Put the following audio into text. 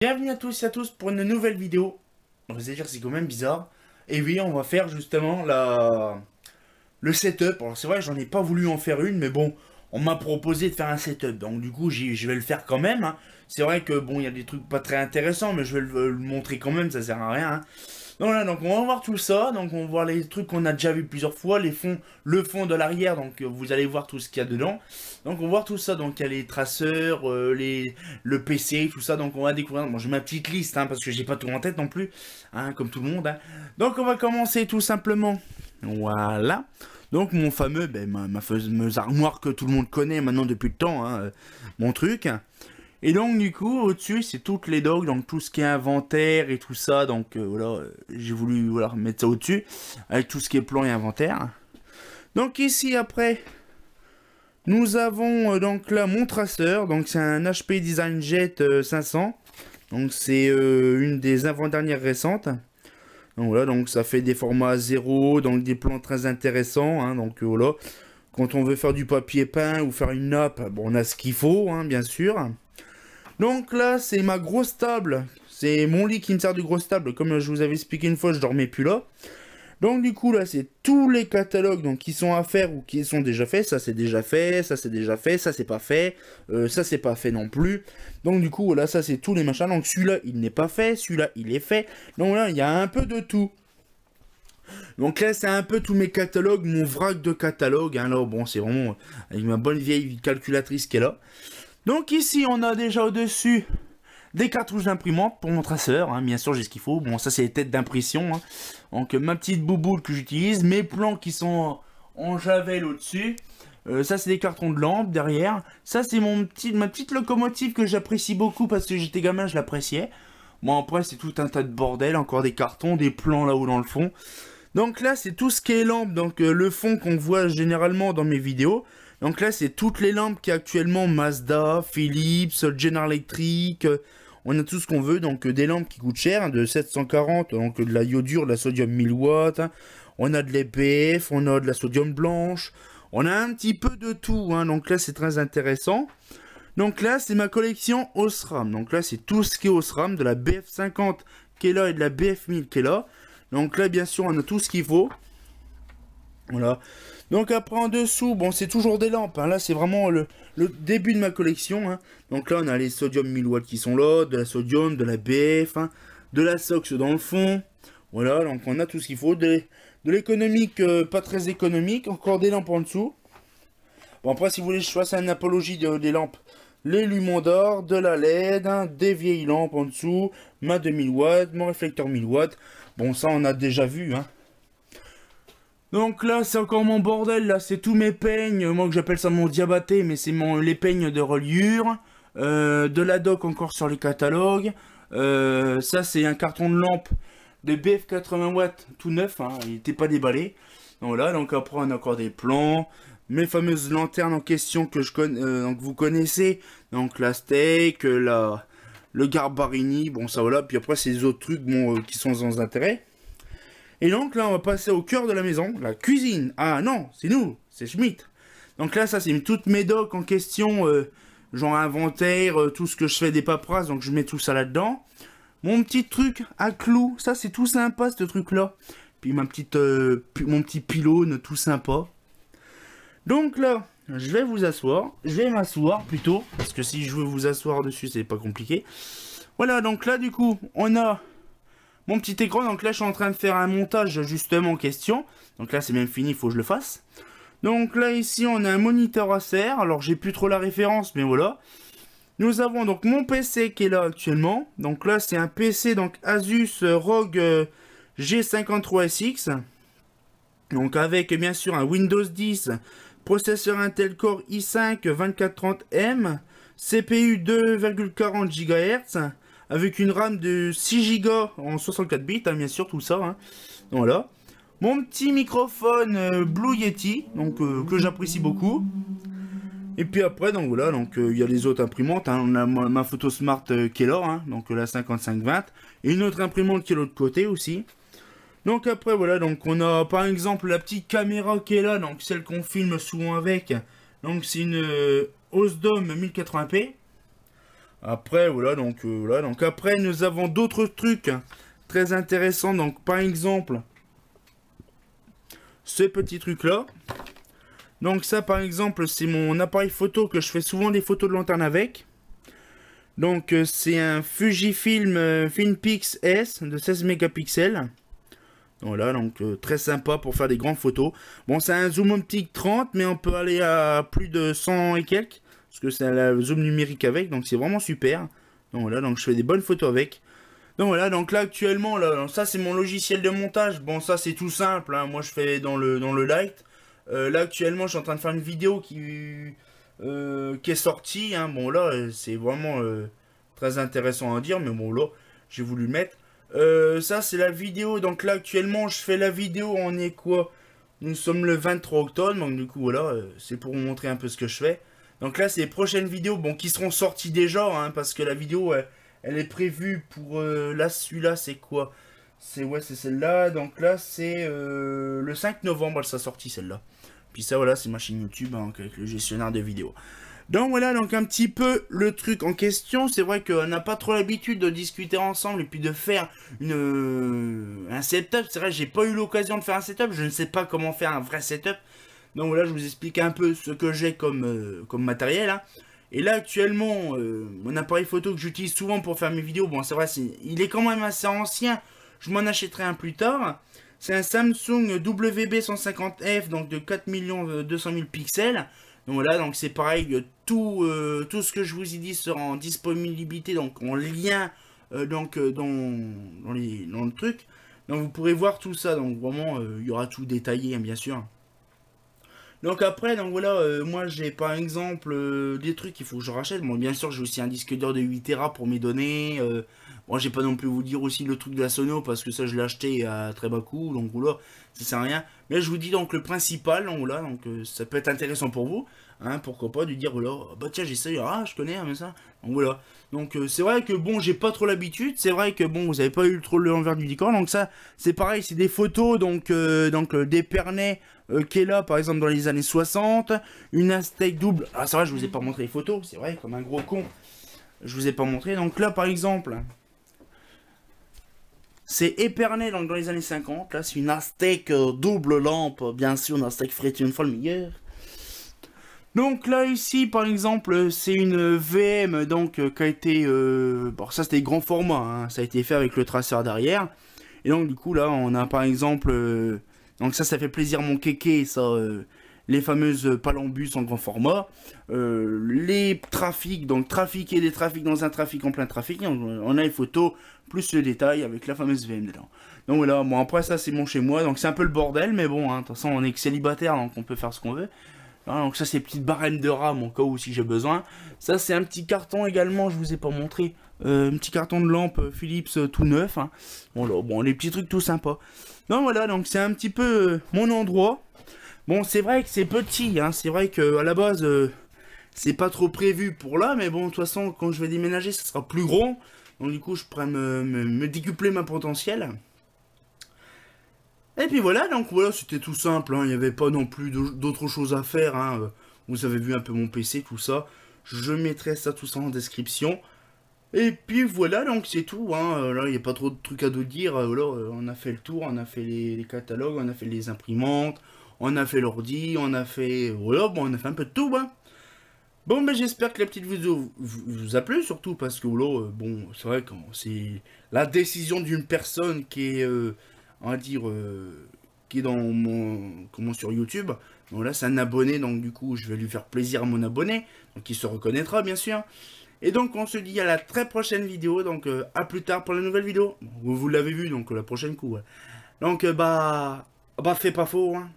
Bienvenue à tous et à tous pour une nouvelle vidéo. On va se dire c'est quand même bizarre. Et oui, on va faire justement le setup. Alors c'est vrai, j'en ai pas voulu en faire une, mais bon, on m'a proposé de faire un setup. Donc du coup, je vais le faire quand même, hein. C'est vrai que bon, il y a des trucs pas très intéressants, mais je vais le montrer quand même, ça sert à rien, hein. Donc là, donc on va voir tout ça. Donc on va voir les trucs qu'on a déjà vu plusieurs fois, le fond de l'arrière. Donc vous allez voir tout ce qu'il y a dedans. Donc on va voir tout ça. Donc il y a les traceurs, le PC, tout ça. Donc on va découvrir. Bon, j'ai ma petite liste, hein, parce que j'ai pas tout en tête non plus, hein, comme tout le monde, hein. Donc on va commencer tout simplement. Voilà. Donc mon fameux, ma fameuse armoire que tout le monde connaît maintenant depuis le temps, hein, mon truc. Et donc du coup au-dessus c'est toutes les docs, donc tout ce qui est inventaire et tout ça, donc voilà, j'ai voulu voilà, mettre ça au-dessus, avec tout ce qui est plan et inventaire. Donc ici après, nous avons donc là mon traceur, donc c'est un HP Design Jet 500, donc c'est une des avant-dernières récentes. Donc voilà, donc ça fait des formats 0, donc des plans très intéressants, hein, donc voilà. Quand on veut faire du papier peint ou faire une nappe, bon on a ce qu'il faut, hein, bien sûr. Donc là, c'est ma grosse table. C'est mon lit qui me sert de grosse table. Comme je vous avais expliqué une fois, je dormais plus là. Donc du coup, là, c'est tous les catalogues donc, qui sont à faire ou qui sont déjà faits. Ça, c'est déjà fait. Ça, c'est déjà fait. Ça, c'est pas fait. Ça, c'est pas fait non plus. Donc du coup, voilà, ça, c'est tous les machins. Donc celui-là, il n'est pas fait. Celui-là, il est fait. Donc là, il y a un peu de tout. Donc là, c'est un peu tous mes catalogues, mon vrac de catalogue. Hein, là, bon, c'est vraiment avec ma bonne vieille calculatrice qui est là. Donc ici, on a déjà au-dessus des cartouches d'imprimante pour mon traceur, hein, bien sûr, j'ai ce qu'il faut. Bon, ça, c'est les têtes d'impression, hein. Donc, ma petite bouboule que j'utilise, mes plans qui sont en javel au-dessus. Ça, c'est des cartons de lampe derrière. Ça, c'est ma petite locomotive que j'apprécie beaucoup parce que j'étais gamin, je l'appréciais. Bon, après, c'est tout un tas de bordel, encore des cartons, des plans là-haut dans le fond. Donc là, c'est tout ce qui est lampe, donc le fond qu'on voit généralement dans mes vidéos. Donc là, c'est toutes les lampes qui actuellement Mazda, Philips, General Electric, on a tout ce qu'on veut. Donc des lampes qui coûtent cher, hein, de 740, donc de la iodure, de la sodium 1000 watts. Hein. On a de l'EPF, on a de la sodium blanche. On a un petit peu de tout, hein, donc là, c'est très intéressant. Donc là, c'est ma collection Osram. Donc là, c'est tout ce qui est Osram, de la BF50 qui est là et de la BF1000 qui est là. Donc là, bien sûr, on a tout ce qu'il faut. Voilà. Donc après en dessous, bon c'est toujours des lampes, hein. Là c'est vraiment le début de ma collection, hein. Donc là on a les sodium 1000 watts qui sont là, de la sodium, de la BF, hein, de la SOX dans le fond. Voilà, donc on a tout ce qu'il faut, de l'économique, pas très économique, encore des lampes en dessous. Bon après si vous voulez je fasse une apologie des lampes, les lumens d'or, de la LED, hein, des vieilles lampes en dessous, ma 2000 watts, mon réflecteur 1000 watts. Bon ça on a déjà vu, hein. Donc là, c'est encore mon bordel, là, c'est tous mes peignes, moi que j'appelle ça mon diabaté, mais c'est les peignes de reliure, de la doc encore sur les catalogues, ça c'est un carton de lampe de BF 80 watts, tout neuf, hein, il n'était pas déballé. Donc là, donc après on a encore des plans, mes fameuses lanternes en question que donc vous connaissez, donc la steak, le Garbarini, bon ça voilà, puis après c'est les autres trucs bon, qui sont sans intérêt. Et donc là, on va passer au cœur de la maison, la cuisine. Ah non, c'est nous, c'est Schmitt. Donc là, ça, c'est toutes mes docs en question, genre inventaire, tout ce que je fais des paperasses, donc je mets tout ça là-dedans. Mon petit truc à clous, ça, c'est tout sympa, ce truc-là. Puis mon petit pylône, tout sympa. Donc là, je vais m'asseoir plutôt, parce que si je veux vous asseoir dessus, c'est pas compliqué. Voilà, donc là, du coup, on a mon petit écran. Donc là je suis en train de faire un montage justement en question. Donc là c'est même fini, il faut que je le fasse. Donc là ici on a un moniteur Acer. Alors j'ai plus trop la référence mais voilà. Nous avons donc mon PC qui est là actuellement. Donc là c'est un PC donc Asus ROG G53SX. Donc avec bien sûr un Windows 10, processeur Intel Core i5 2430M, CPU 2,40 GHz. Avec une RAM de 6 Go en 64 bits, hein, bien sûr, tout ça. Hein. Voilà. Mon petit microphone Blue Yeti, donc que j'apprécie beaucoup. Et puis après, donc voilà, donc il y a les autres imprimantes. Hein. On a ma photo smart qui est là, hein, donc la 5520. Et une autre imprimante qui est de l'autre côté aussi. Donc après, voilà, donc on a par exemple la petite caméra qui est là, donc celle qu'on filme souvent avec. Donc c'est une Osdom 1080p. Après, voilà, donc après, nous avons d'autres trucs hein, très intéressants. Donc, par exemple, ce petit truc-là. Donc, ça, par exemple, c'est mon appareil photo que je fais souvent des photos de lanterne avec. Donc, c'est un Fujifilm Filmpix S de 16 mégapixels. Voilà, donc très sympa pour faire des grandes photos. Bon, c'est un zoom optique 30, mais on peut aller à plus de 100 et quelques. Parce que c'est le zoom numérique avec, donc c'est vraiment super. Donc voilà, donc je fais des bonnes photos avec. Donc voilà, donc là actuellement, là, ça c'est mon logiciel de montage. Bon, ça c'est tout simple, hein. Moi je fais dans le Light. Là actuellement, je suis en train de faire une vidéo qui est sortie. Hein. Bon là, c'est vraiment très intéressant à dire, mais bon là, j'ai voulu le mettre. Ça c'est la vidéo, donc là actuellement je fais la vidéo, on est quoi? Nous sommes le 23 octobre, donc du coup voilà, c'est pour vous montrer un peu ce que je fais. Donc là c'est les prochaines vidéos, bon qui seront sorties déjà, hein, parce que la vidéo elle est prévue pour, là celui-là c'est quoi? C'est ouais c'est celle-là, donc là c'est le 5 novembre elle sera sortie celle-là. Puis ça voilà c'est ma chaîne YouTube hein, avec le gestionnaire de vidéos. Donc voilà, donc un petit peu le truc en question. C'est vrai qu'on n'a pas trop l'habitude de discuter ensemble et puis de faire un setup. C'est vrai, j'ai pas eu l'occasion de faire un setup. Je ne sais pas comment faire un vrai setup. Donc voilà, je vous explique un peu ce que j'ai comme matériel. Hein. Et là, actuellement, mon appareil photo que j'utilise souvent pour faire mes vidéos, bon, c'est vrai, il est quand même assez ancien. Je m'en achèterai un plus tard. C'est un Samsung WB150F, donc de 4 200 000 pixels. Donc voilà, donc c'est pareil, tout ce que je vous ai dit sera en disponibilité, donc en lien dans le truc. Donc vous pourrez voir tout ça, donc vraiment, il y aura tout détaillé, hein, bien sûr. Donc après, donc voilà, moi j'ai par exemple des trucs qu'il faut que je rachète. Bon, bien sûr, j'ai aussi un disque dur de 8 Tera pour mes données. Bon, j'ai pas non plus vous dire aussi le truc de la Sono parce que ça je l'ai acheté à très bas coût, donc voilà, ça sert à rien. Mais je vous dis donc le principal, donc voilà, donc ça peut être intéressant pour vous, hein, pourquoi pas de dire voilà, bah tiens j'essaye, ah je connais, hein, mais ça, donc voilà. Donc c'est vrai que bon, j'ai pas trop l'habitude, c'est vrai que bon, vous avez pas eu trop l'envers du décor, donc ça c'est pareil, c'est des photos donc d'Épernay qui est là par exemple dans les années 60, une Aztec double. Ah c'est vrai, je vous ai pas montré les photos, c'est vrai, comme un gros con. Je vous ai pas montré, donc là par exemple, c'est Épernay dans les années 50. Là, c'est une Aztec double lampe. Bien sûr, une Aztec Frétille une fois le meilleur. Donc là, ici, par exemple, c'est une VM donc, qui a été... bon, ça, c'était grand format. Hein, ça a été fait avec le traceur derrière. Et donc, du coup, là, on a par exemple... donc ça fait plaisir à mon kéké, ça... les fameuses palambus en grand format, les trafics, donc trafiquer des trafics dans un trafic en plein trafic, on a les photos, plus le détail avec la fameuse VM dedans. Donc voilà, bon après ça c'est mon chez moi, donc c'est un peu le bordel, mais bon, hein, de toute façon on est que célibataire, donc on peut faire ce qu'on veut. Voilà, donc ça c'est petites barèmes de RAM au cas où si j'ai besoin. Ça c'est un petit carton également, je vous ai pas montré, un petit carton de lampe Philips tout neuf. Hein. Bon, les petits trucs tout sympas. Donc voilà, donc c'est un petit peu mon endroit. Bon, c'est vrai que c'est petit, hein. C'est vrai que à la base, c'est pas trop prévu pour là, mais bon, de toute façon, quand je vais déménager, ça sera plus gros. Donc du coup, je pourrais me décupler ma potentielle. Et puis voilà, donc voilà, c'était tout simple, hein. Il n'y avait pas non plus d'autres choses à faire, hein. Vous avez vu un peu mon PC, tout ça. Je mettrai ça tout ça en description. Et puis voilà, donc c'est tout, hein. Là, il n'y a pas trop de trucs à nous dire. Voilà, on a fait le tour, on a fait les catalogues, on a fait les imprimantes. On a fait l'ordi, on a fait... Voilà, bon, on a fait un peu de tout, hein. Bon, ben j'espère que la petite vidéo vous a plu, surtout parce que, là, bon, c'est vrai que c'est la décision d'une personne qui est, on va dire, qui est dans comment, sur YouTube. Donc là, c'est un abonné, donc du coup, je vais lui faire plaisir à mon abonné. Donc il se reconnaîtra, bien sûr. Et donc, on se dit à la très prochaine vidéo, donc à plus tard pour la nouvelle vidéo. Vous l'avez vu, donc la prochaine coup, ouais. Donc, bah, fait pas faux, hein.